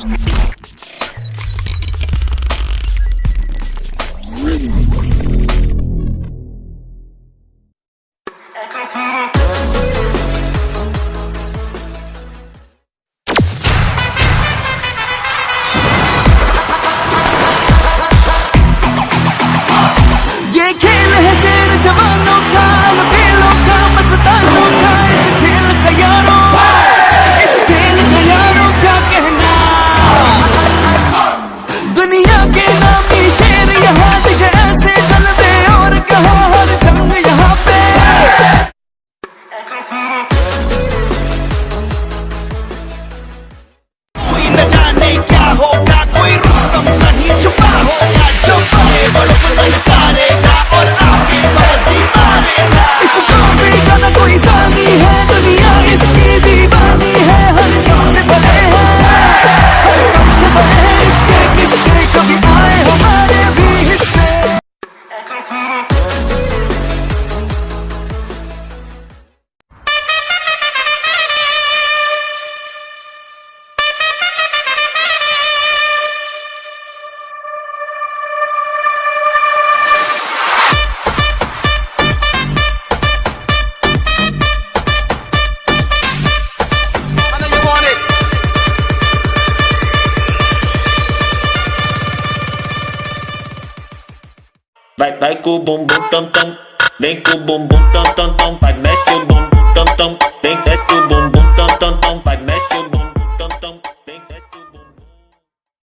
ये खेल है शेर जवानों का, लबेलों का, मस्तानों का, इस खेल का यारों, इस खेल का यारों क्या कहना। दुनिया के नामी शेर यहाँ दिखे ऐसे जलवे, और कहा हर जंग यहाँ पे। कोई न जाने क्या होगा, कोई रुस्तम नहीं छुपा होगा, जो बड़े बड़े ललकारेगा और आगे बाजी मारेगा। इस ट्रॉफी का न कोई सानी है, दुनिया इसकी दीवानी है, हर दम से बड़े हैं, हर दम से बड़े हैं, इसके किस्से कभी आए हमारे भी हिस्से। Vai com o bumbum tam tam, vem com o bumbum tam tam tam, vai mexe o bumbum tam tam, vem desce o bumbum tam tam tam, vai mexe o bumbum tam tam.